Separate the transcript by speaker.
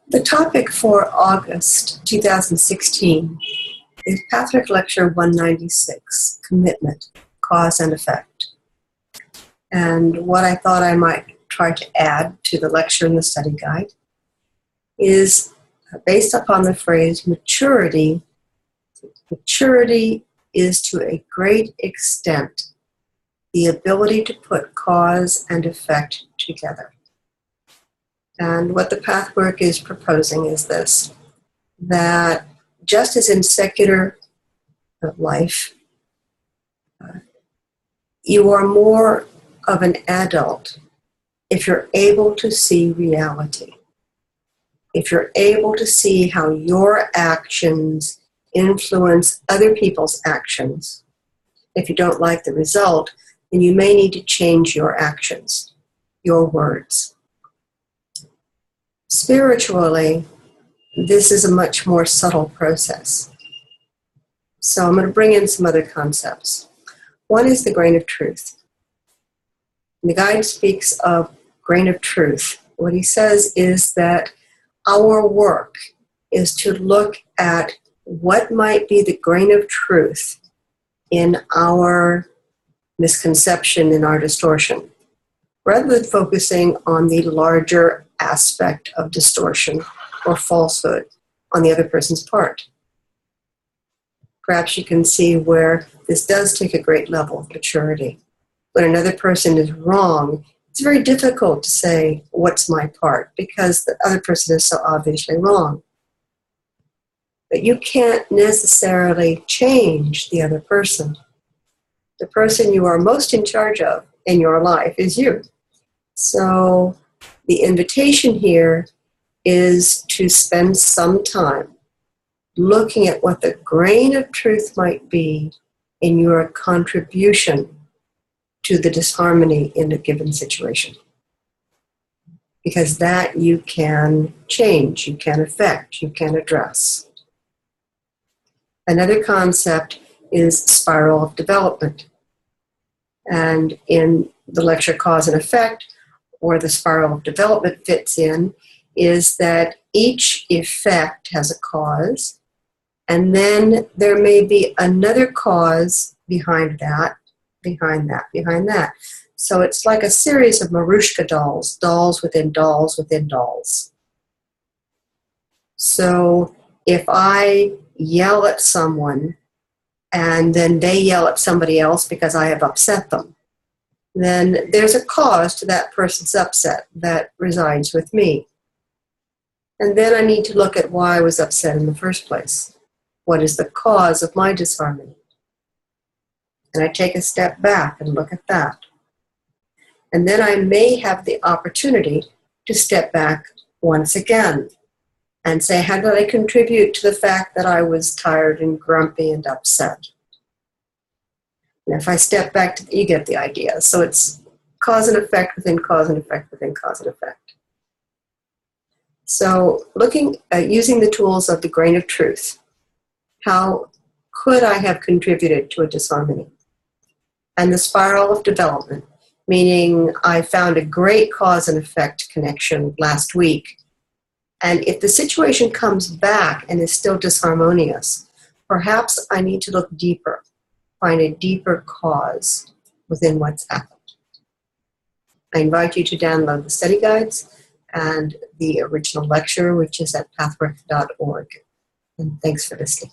Speaker 1: The topic for August 2016 is Pathwork Lecture 196, Commitment, Cause and Effect. And what I thought I might try to add to the lecture in the study guide is based upon the phrase maturity. Maturity is to a great extent the ability to put cause and effect together. And what the pathwork is proposing is this, that just as in secular life, you are more of an adult if you're able to see reality. If you're able to see how your actions influence other people's actions. If you don't like the result, then you may need to change your actions, your words. Spiritually, this is a much more subtle process. So I'm going to bring in some other concepts. One is the grain of truth. The guide speaks of grain of truth. What he says is that our work is to look at what might be the grain of truth in our misconception, in our distortion, rather than focusing on the larger aspect of distortion or falsehood on the other person's part. Perhaps you can see where this does take a great level of maturity. When another person is wrong, it's very difficult to say, what's my part? Because the other person is so obviously wrong. But you can't necessarily change the other person. The person you are most in charge of in your life is you. So the invitation here is to spend some time looking at what the grain of truth might be in your contribution to the disharmony in a given situation. Because that you can change, you can affect, you can address. Another concept is spiral of development. And in the lecture Cause and Effect, where the spiral of development fits in, is that each effect has a cause, and then there may be another cause behind that, behind that, behind that. So it's like a series of Marushka dolls, dolls within dolls within dolls. So if I yell at someone, and then they yell at somebody else because I have upset them, then there's a cause to that person's upset that resides with me. And then I need to look at why I was upset in the first place. What is the cause of my disharmony? And I take a step back and look at that. And then I may have the opportunity to step back once again and say, how did I contribute to the fact that I was tired and grumpy and upset? And if I step back, you get the idea. So it's cause and effect within cause and effect within cause and effect. So looking at using the tools of the grain of truth, how could I have contributed to a disharmony? And the spiral of development, meaning I found a great cause and effect connection last week. And if the situation comes back and is still disharmonious, perhaps I need to look deeper, find a deeper cause within what's happened. I invite you to download the study guides and the original lecture, which is at pathwork.org. And thanks for listening.